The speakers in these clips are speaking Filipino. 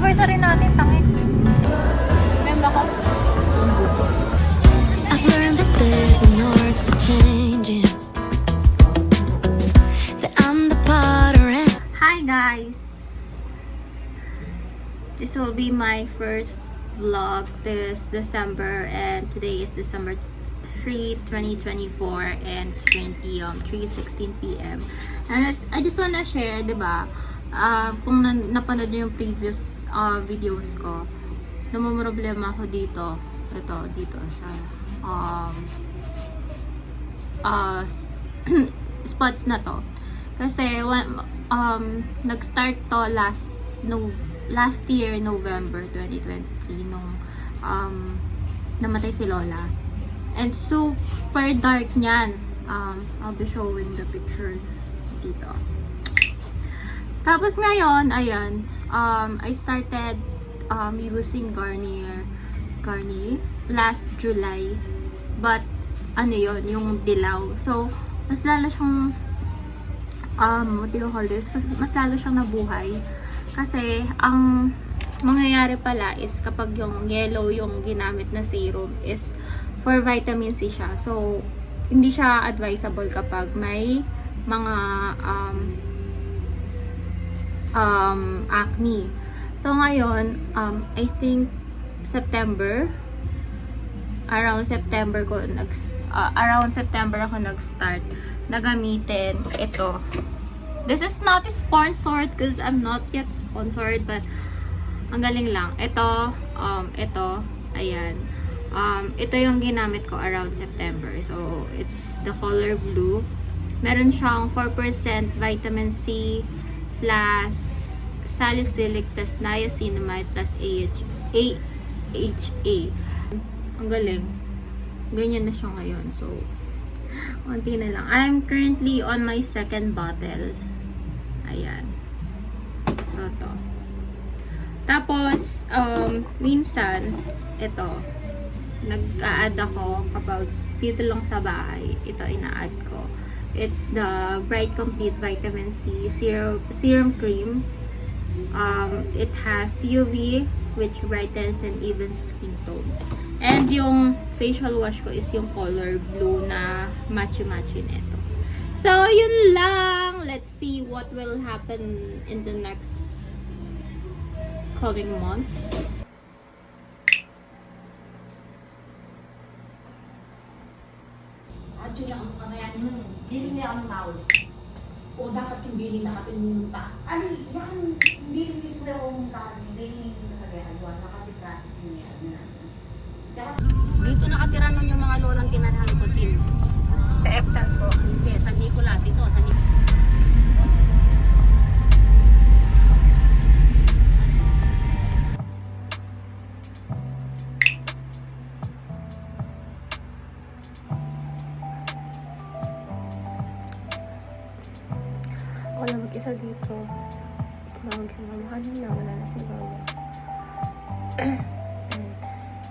anniversary natin, tangit. Ganda ko. I've learned that there's an art to changing. That I'm the potter and Hi guys! This will be my first vlog this December, and today is December 3, 2024, and it's currently 3:16 p.m. And I just wanna share, diba, kung napanood nyo yung previous videos ko, namumroblema ako dito sa spots na to. Kasi nag-start to last year, November 2023, nung namatay si Lola. And super dark niyan. I'll be showing the picture dito. Tapos ngayon, ayan, I started using Garnier last July. But, ano yun, yung dilaw. So, mas lalo siyang what do you call this? Mas lalo siyang nabuhay. Kasi, ang mangyayari pala is kapag yung yellow yung ginamit na serum is for vitamin C siya. So, hindi siya advisable kapag may mga acne. So, ngayon, I think around September ako nag-start na gamitin ito. This is not sponsored because I'm not yet sponsored, but ang galing lang. Ito, ayan. Ito yung ginamit ko around September. So, it's the color blue. Meron siyang 4% vitamin C plus salicylic plus niacinamide plus AHA. Ang galing. Ganyan na siya ngayon. So, konti na lang. I'm currently on my second bottle. Ayan. So, to. Tapos, minsan, ito, nag-a-add ako kapag dito lang sa bahay. Ito, ina-add ko. It's the Bright Complete Vitamin C Serum Cream. It has UV, which brightens and evens skin tone. And yung facial wash ko is yung color blue na matchy-matchy nito. So, yun lang. Let's see what will happen in the next coming months. Actually, ang kanayan yun, bilhin niya ako ng mouse. O dapat yung bilhin na kapinumunta. Ano, yan, bilhin mismo yung bilhin na kagayan. Wala kasi processing niya. Dito nakatira nun yung mga lolang tinanahan ko din. Sa Eptan po. Hindi, San Nicolas. Ito, San Nicolas. Ako lang mag-isa dito. Tumawag si mama kanina. Wala na si Lola. And,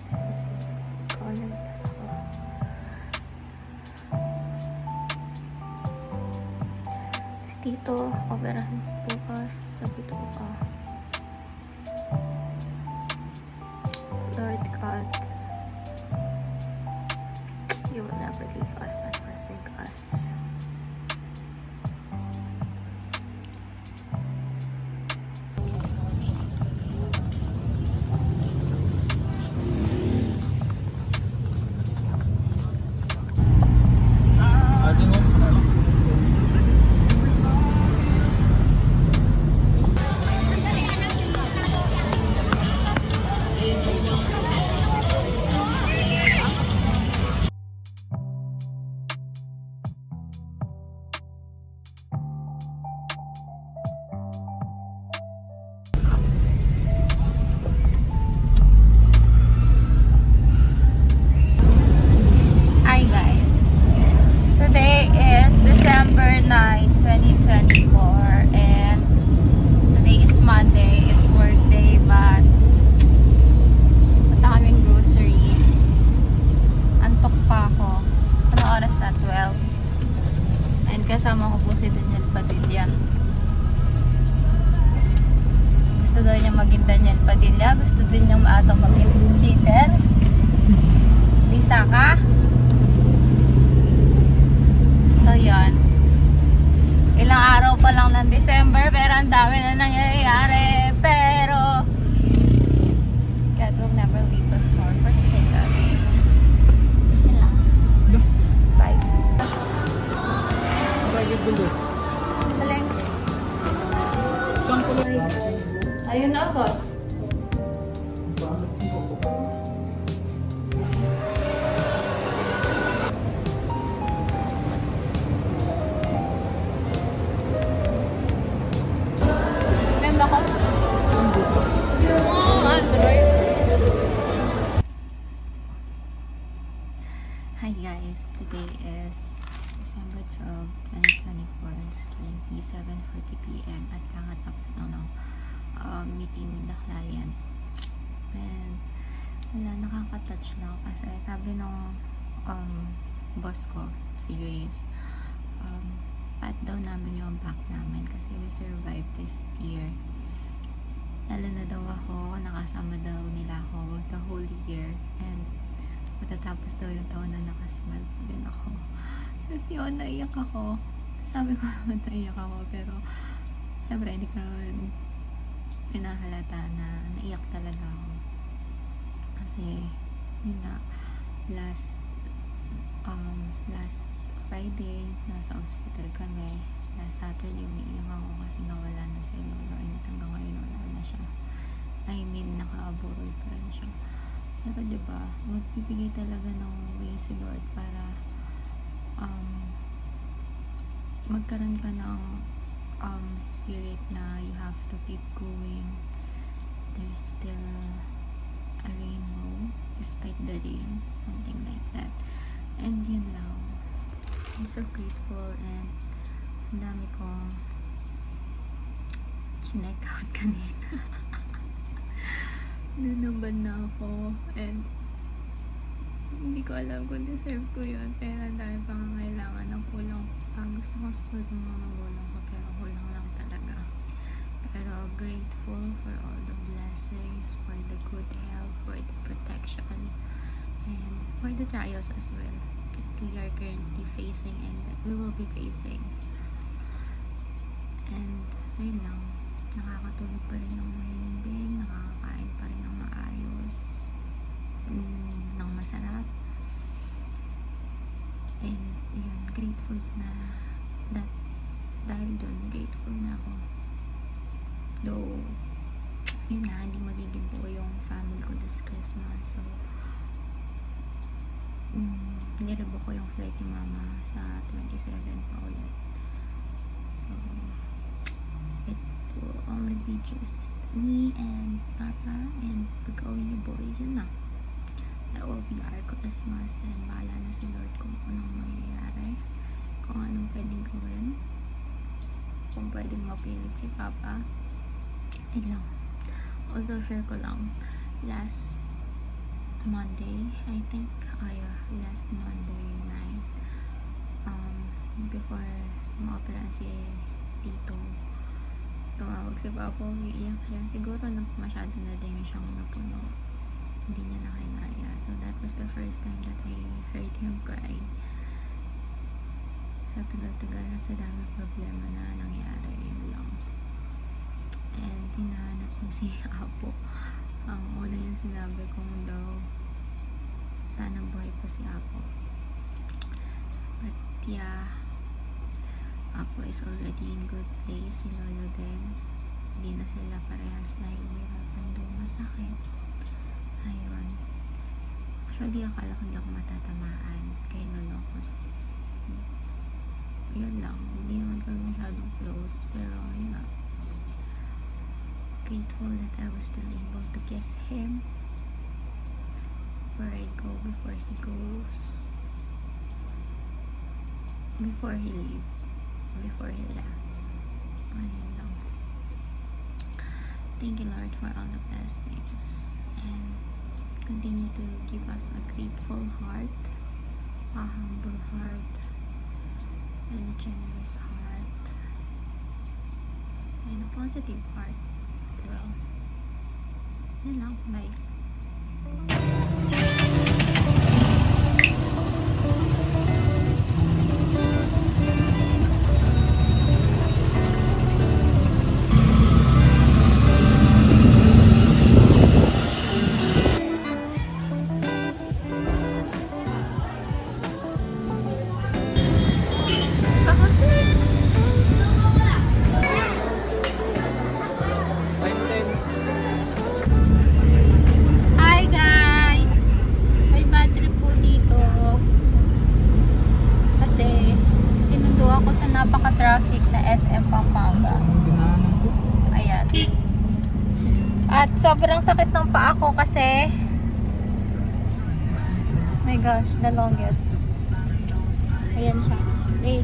sige. Ikaw tas ako. Si Tito, operahan bukas. Sabi ko ka. Lord God, you will never leave us and forsake us. Kevin Daniel Padilla. Gusto din niyang maato mag-cheater. Lisa ka? So, yun. Ilang araw pa lang ng December, pero ang dami na nangyayari. Pero, God will never leave us nor forsake us. Yun lang. Bye. Galing. Ayun na agad. Ganda ko. Android. Hi guys, today is December 12, 2024. It's currently 7:40 p.m. at kakatapos lang ng meeting with the client. And wala, nakaka-touch lang kasi sabi ng boss ko, si Grace, pat daw namin yung back namin kasi we survived this year. Lalo na daw ako, nakasama daw nila ako the whole year, and matatapos daw yung taon na nakasmile din ako. Tapos yun, naiyak ako. Sabi ko naiyak ako, pero syempre hindi ko naman pinahalata na naiyak talaga ako. Kasi yun na, last Friday nasa hospital kami. Last Saturday umiiyak ako kasi nawala na si Lolo, and hanggang ngayon wala na siya. I mean, naka-aborted pa rin siya. Pero diba, magbibigay talaga ng way si Lord para magkaroon ka ng spirit na you have to keep going. There's still a rainbow despite the rain, something like that. And yun lang, I'm so grateful, and ang dami kong chinek out kanina. Nanaban na ako, and hindi ko alam kung deserve ko yun, pero ang dami pang kailangan ng kulang. Gusto kong support ng mga magulang ko, pero kulang lang talaga. Pero grateful for all the blessings, for the good health, for the protection, and for the trials as well that we are currently facing and that we will be facing. And ayun lang, nakakatulog pa rin ng mahimbing, nakakakain pa rin ng maayos, ng masarap. And yun, grateful na that dahil dun, grateful na ako. Though yun na, hindi magiging buo yung family ko this Christmas, so nirebo ko yung flight ni mama sa 27 pa ulit. So it will only be just me and papa and pag-uwi ni boy. Yun na, that will be our Christmas, and bahala na si Lord kung anong mangyayari, kung anong pwedeng gawin, kung pwedeng mapilit si papa. Ayun lang. Also share ko lang, last Monday, I think, last Monday night, before ma-opera si Tito, tumawag si Papa, umiiyak siya. Siguro masyado na din siyang napuno, hindi niya na kinaya. So that was the first time that I heard him cry. Sa tagal-tagal na, sa dami problema na nangyari, yun lang. And hinahanap niya si Apo. Ang una yung sinabi kong daw, sana buhay pa si Apo. But yeah, Apo is already in good place. Si Lolo din, hindi na sila parehas nahihirapan doon, masakit. Ayun, actually akala ko hindi ako matatamaan kay Lolo, cause yun lang, hindi naman kami masyadong close, pero yun nga, grateful that I was still able to kiss him before I go, before he goes, before he leave, before he left. Ayun lang. Thank you, Lord, for all the blessings, and continue to give us a grateful heart, a humble heart, and a generous heart, and a positive heart as well. Yun lang. Bye. Hi guys! May bad trip po dito. Kasi sinundo ako sa napaka-traffic na SM Pampanga. Ayan. At sobrang sakit ng paa ko kasi my gosh, the longest. Ayan siya. Eh,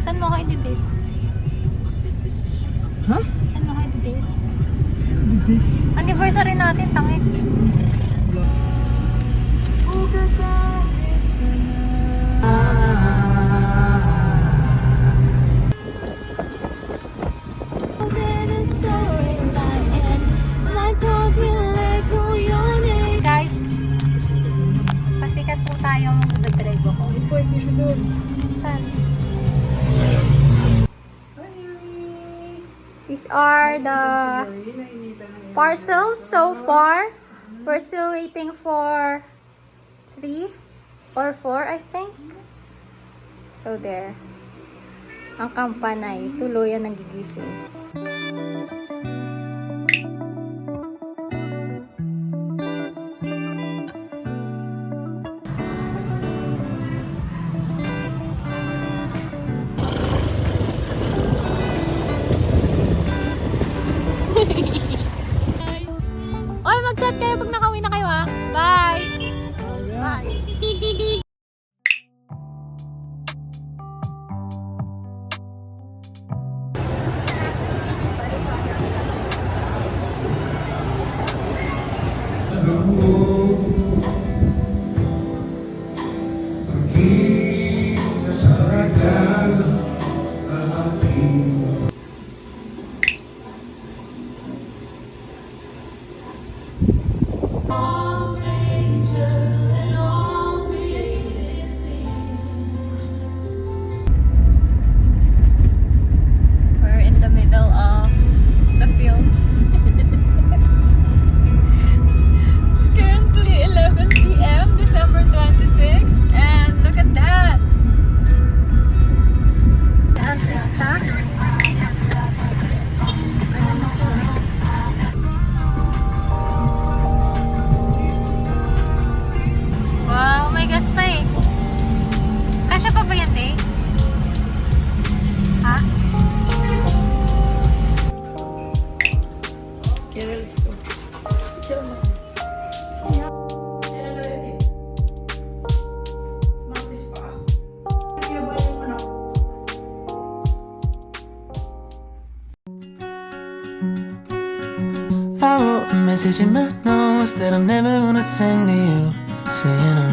saan mo ako i-date? Ha? Saan mo ako i-date? Anniversary natin, tangik. Guys, pasikat po tayo magdadrive ako. Pwede siya doon. Saan? These are the parcels so far. We're still waiting for 3 or 4, I think. So there. Ang kampanay, tuluyan ng gigising. Oy, mag-chat kayo pag nakauwi na kayo ha. Bye! Bye! We're in the middle of the fields. It's currently 11 p.m. December 26th, and look at that. The artista. Wow, may gas pa eh. Kasya pa ba yan, Day? Ha? I wrote a message in my notes that I'm never gonna send to you, saying I'm